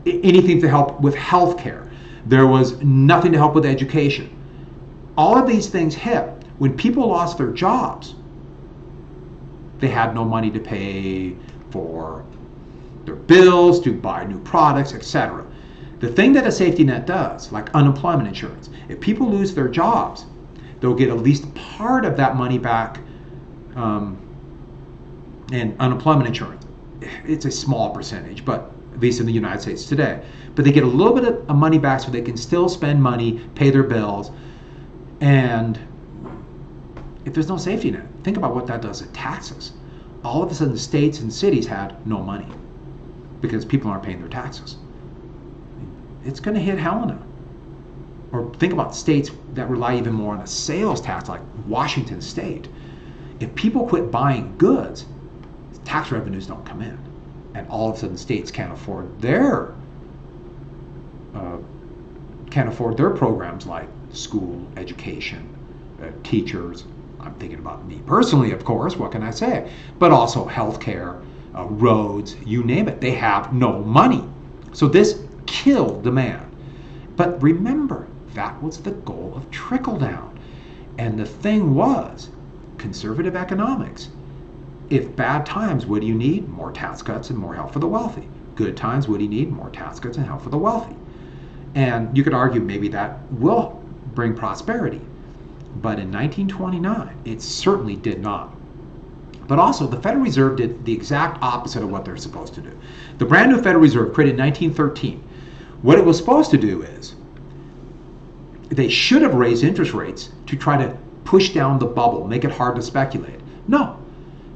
anything to help with health care. There was nothing to help with education. All of these things hit. When people lost their jobs, they had no money to pay for their bills, to buy new products, etc. The thing that a safety net does, like unemployment insurance, if people lose their jobs, they'll get at least part of that money back in unemployment insurance. It's a small percentage, but at least in the United States today. But they get a little bit of money back so they can still spend money, pay their bills. And if there's no safety net, think about what that does to taxes. All of a sudden, states and cities had no money because people aren't paying their taxes. It's going to hit Helena. or think about states that rely even more on a sales tax, like Washington State. If people quit buying goods, tax revenues don't come in, and all of a sudden states can't afford their programs like school, education, teachers. I'm thinking about me personally, of course. What can I say? But also healthcare, roads, you name it. They have no money, so this killed demand. But remember, that was the goal of trickle down, and the thing was conservative economics. If bad times, what do you need? More tax cuts and more help for the wealthy. Good times, what do you need? More tax cuts and help for the wealthy. And you could argue maybe that will bring prosperity. But in 1929, it certainly did not. But also, the Federal Reserve did the exact opposite of what they're supposed to do. The brand new Federal Reserve, created in 1913, what it was supposed to do is they should have raised interest rates to try to push down the bubble, make it hard to speculate. No,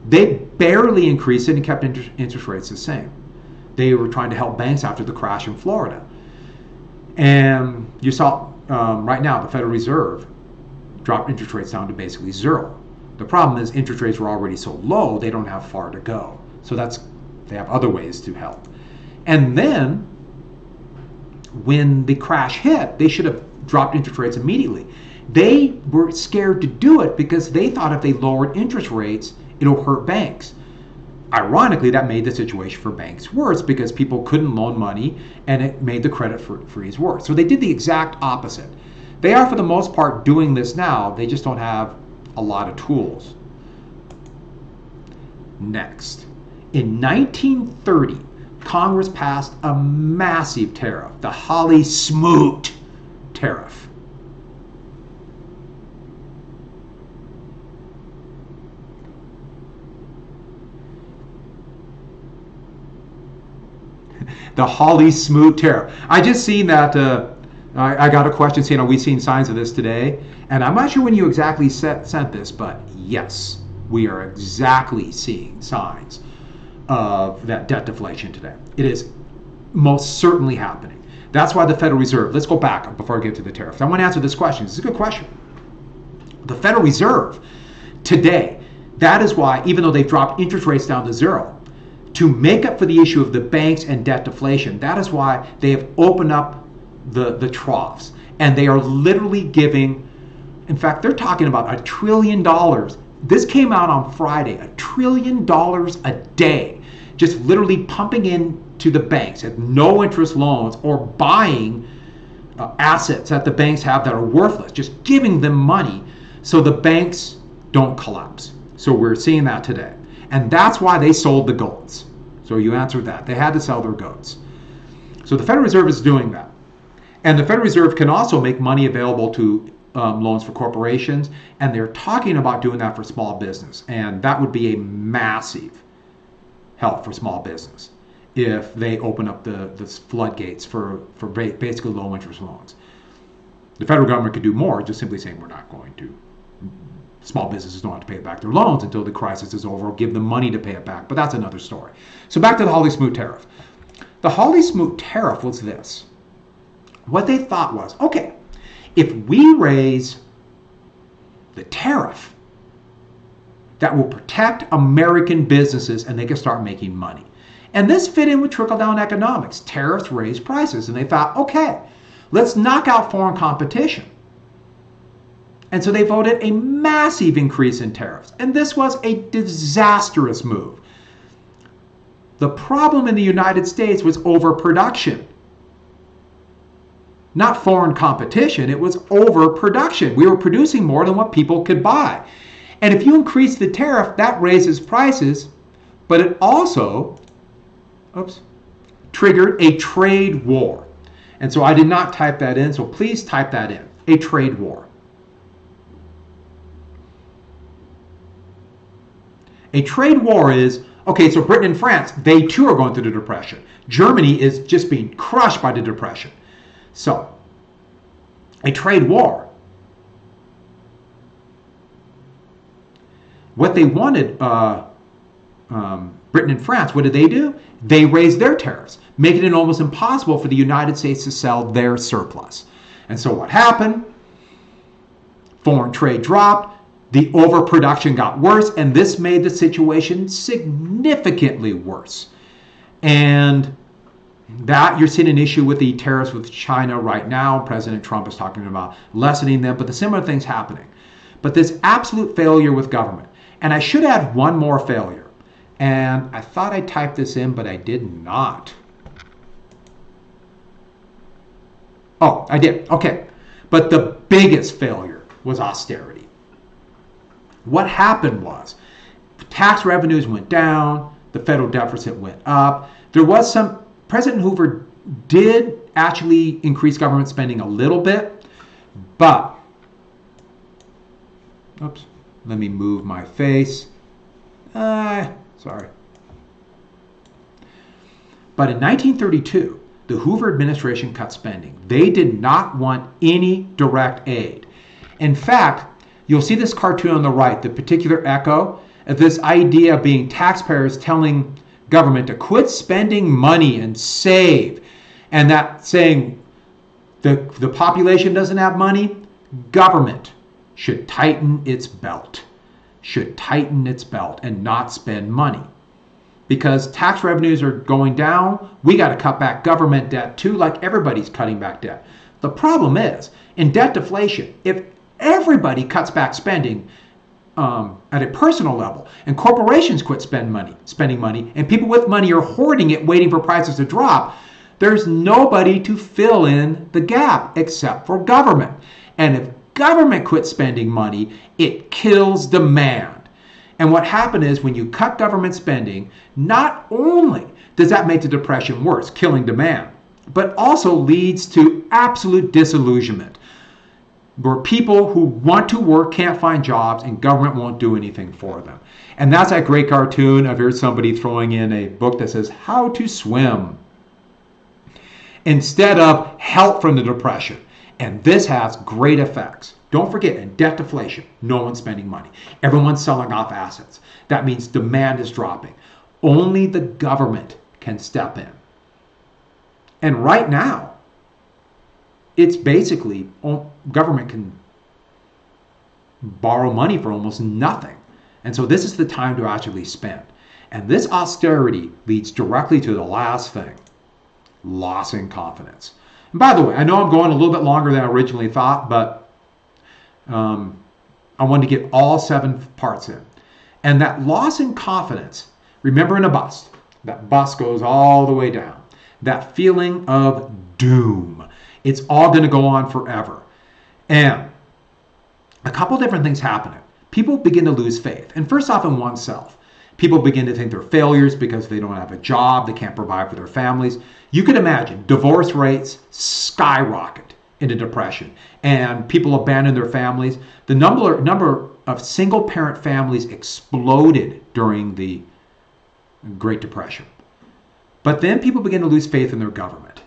they barely increased it and kept interest rates the same. They were trying to help banks after the crash in Florida. And you saw right now the Federal Reserve dropped interest rates down to basically zero. The problem is interest rates were already so low, they don't have far to go. So they have other ways to help. And then when the crash hit, they should have dropped interest rates immediately. They were scared to do it because they thought if they lowered interest rates, it'll hurt banks. Ironically, that made the situation for banks worse because people couldn't loan money and it made the credit freeze worse. So they did the exact opposite. They are, for the most part, doing this now. They just don't have a lot of tools. Next, in 1930, Congress passed a massive tariff, the Hawley-Smoot tariff. The Hawley-Smoot tariff. I just seen that. I got a question saying, are we seeing signs of this today? And I'm not sure when you exactly sent this, but yes, we are exactly seeing signs of that debt deflation today. It is most certainly happening. That's why the Federal Reserve, let's go back before I get to the tariffs. I want to answer this question. This is a good question. The Federal Reserve today, that is why, even though they've dropped interest rates down to zero, to make up for the issue of the banks and debt deflation, that is why they have opened up the troughs. And they are literally giving, in fact, they're talking about $1 trillion. This came out on Friday, $1 trillion a day, just literally pumping into the banks at no interest loans or buying assets that the banks have that are worthless, just giving them money so the banks don't collapse. So we're seeing that today. And that's why they sold the goats. So you answered that. They had to sell their goats. So the Federal Reserve is doing that. And the Federal Reserve can also make money available to loans for corporations. And they're talking about doing that for small business. And that would be a massive help for small business if they open up the floodgates for basically low interest loans. The federal government could do more, just simply saying we're not going to. Small businesses don't have to pay back their loans until the crisis is over, or give them money to pay it back. But that's another story. So back to the Hawley-Smoot tariff. The Hawley-Smoot tariff was this. What they thought was, okay, if we raise the tariff, that will protect American businesses and they can start making money. And this fit in with trickle-down economics. Tariffs raise prices. And they thought, okay, let's knock out foreign competition. And so they voted a massive increase in tariffs. And this was a disastrous move. The problem in the United States was overproduction. Not foreign competition, it was overproduction. We were producing more than what people could buy. And if you increase the tariff, that raises prices, but it also, triggered a trade war. And so I did not type that in, so please type that in, a trade war. A trade war is, okay, so Britain and France, they too are going through the Depression. Germany is just being crushed by the Depression. So, a trade war. What they wanted, Britain and France, what did they do? They raised their tariffs, making it almost impossible for the United States to sell their surplus. And so what happened? Foreign trade dropped, the overproduction got worse, and this made the situation significantly worse. And that you're seeing an issue with the tariffs with China right now. President Trump is talking about lessening them, but the similar things happening. But this absolute failure with government. And I should add one more failure. And I thought I typed this in, but I did not. Oh, I did. Okay. But the biggest failure was austerity. What happened was tax revenues went down, the federal deficit went up. There was some, President Hoover did actually increase government spending a little bit, but, oops, let me move my face. Sorry. But in 1932, the Hoover administration cut spending. They did not want any direct aid. In fact, you'll see this cartoon on the right, the particular echo of this idea of being taxpayers telling government to quit spending money and save. And that saying the population doesn't have money, government should tighten its belt. Should tighten its belt and not spend money. Because tax revenues are going down, we got to cut back government debt too, like everybody's cutting back debt. The problem is, in debt deflation, if everybody cuts back spending at a personal level, and corporations quit spending money, and people with money are hoarding it, waiting for prices to drop, there's nobody to fill in the gap except for government. And if government quits spending money, it kills demand. And what happened is when you cut government spending, not only does that make the depression worse, killing demand, but also leads to absolute disillusionment, where people who want to work can't find jobs and government won't do anything for them. And that's that great cartoon. I've heard somebody throwing in a book that says How to Swim instead of help from the depression. And this has great effects. Don't forget, in debt deflation, no one's spending money. Everyone's selling off assets. That means demand is dropping. Only the government can step in. And right now, it's basically government can borrow money for almost nothing. And so this is the time to actually spend. And this austerity leads directly to the last thing, loss in confidence. And by the way, I know I'm going a little bit longer than I originally thought, but I wanted to get all 7 parts in. And that loss in confidence, remember in a bus, that bus goes all the way down. That feeling of doom. It's all going to go on forever. And a couple different things happen. People begin to lose faith. And first off, in oneself. People begin to think they're failures because they don't have a job, they can't provide for their families. You could imagine divorce rates skyrocket into depression, and people abandon their families. The number of single parent families exploded during the Great Depression. But then people begin to lose faith in their government.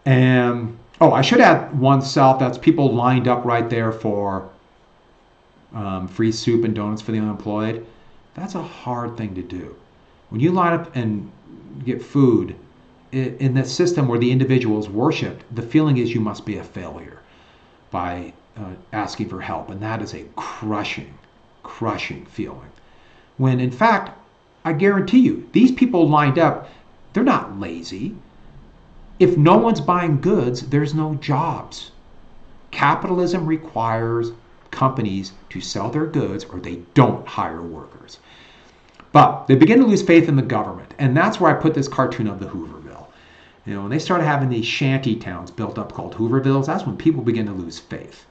And, I should add oneself, that's people lined up right there for free soup and donuts for the unemployed. That's a hard thing to do. When you line up and get food in this system where the individual is worshipped, the feeling is you must be a failure by asking for help. And that is a crushing feeling. When in fact, I guarantee you, these people lined up, they're not lazy. If no one's buying goods, there's no jobs. Capitalism requires companies to sell their goods or they don't hire workers. But they begin to lose faith in the government. And that's where I put this cartoon of the Hooverville. When they started having these shanty towns built up called Hoovervilles, that's when people begin to lose faith.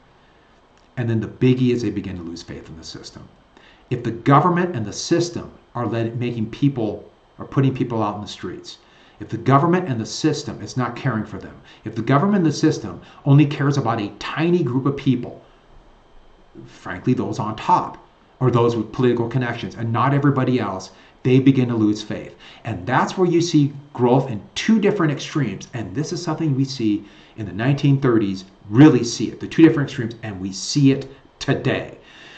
And then the biggie is they begin to lose faith in the system. If the government and the system are putting people out in the streets, if the government and the system is not caring for them, if the government and the system only cares about a tiny group of people, frankly, those on top or those with political connections and not everybody else, they begin to lose faith. And that's where you see growth in 2 different extremes. And this is something we see in the 1930s, really see it, the 2 different extremes, and we see it today.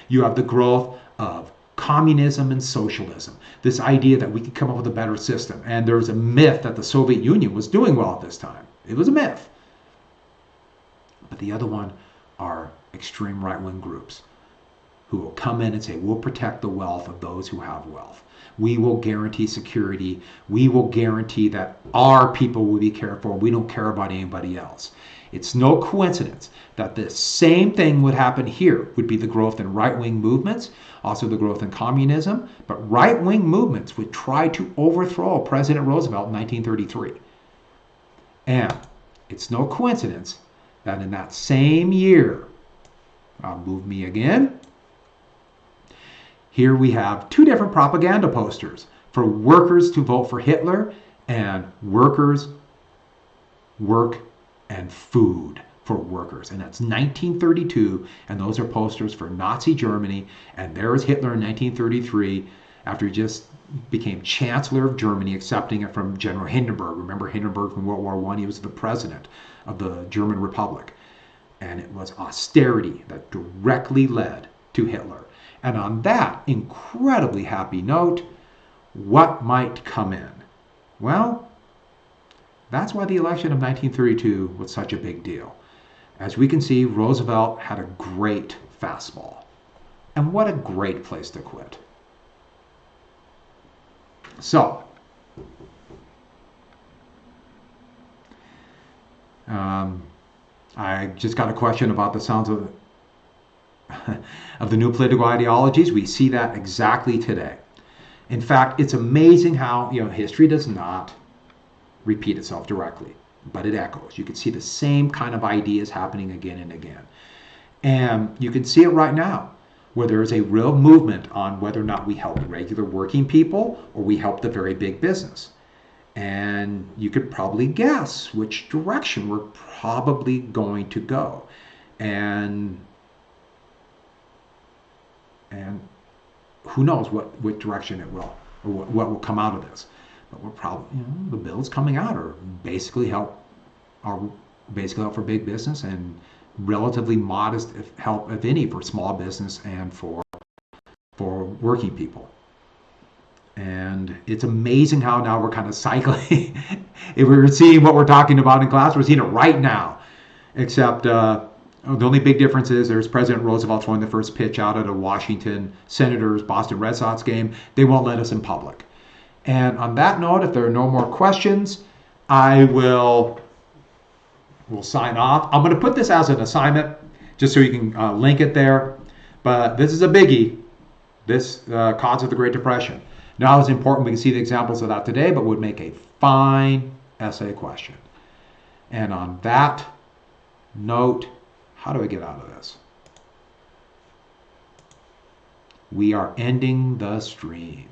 You have the growth of communism and socialism, this idea that we could come up with a better system. And there was a myth that the Soviet Union was doing well at this time. It was a myth. But the other one are extreme right-wing groups who will come in and say, we'll protect the wealth of those who have wealth. We will guarantee security. We will guarantee that our people will be cared for. We don't care about anybody else. It's no coincidence that the same thing would happen here, would be the growth in right-wing movements, also the growth in communism, but right-wing movements would try to overthrow President Roosevelt in 1933. And it's no coincidence that in that same year, move me again, here we have two different propaganda posters for workers to vote for Hitler and workers, work, and food for workers. And that's 1932, and those are posters for Nazi Germany. And there is Hitler in 1933 after he just became Chancellor of Germany, accepting it from General Hindenburg. Remember Hindenburg from World War I? He was the president of the German Republic. And it was austerity that directly led to Hitler. And on that incredibly happy note, what might come in? Well, that's why the election of 1932 was such a big deal. As we can see, Roosevelt had a great fastball. And what a great place to quit. So, I just got a question about the sounds of the new political ideologies. We see that exactly today. In fact, it's amazing how history does not repeat itself directly, but it echoes. You can see the same kind of ideas happening again and again. And you can see it right now, where there is a real movement on whether or not we help regular working people or we help the very big business. And you could probably guess which direction we're probably going to go. And who knows what direction it will, or what will come out of this. But we're probably, the bills coming out are basically help for big business, and relatively modest help, if any, for small business and for working people. And it's amazing how now we're kind of cycling. If we were seeing what we're talking about in class, we're seeing it right now. Except the only big difference is there's President Roosevelt throwing the first pitch out at a Washington Senators Boston Red Sox game. They won't let us in public. And on that note, if there are no more questions, I will sign off. I'm going to put this as an assignment just so you can link it there. But this is a biggie. This cause of the Great Depression. Not as important, we can see the examples of that today, but would make a fine essay question. And on that note, how do I get out of this? We are ending the stream.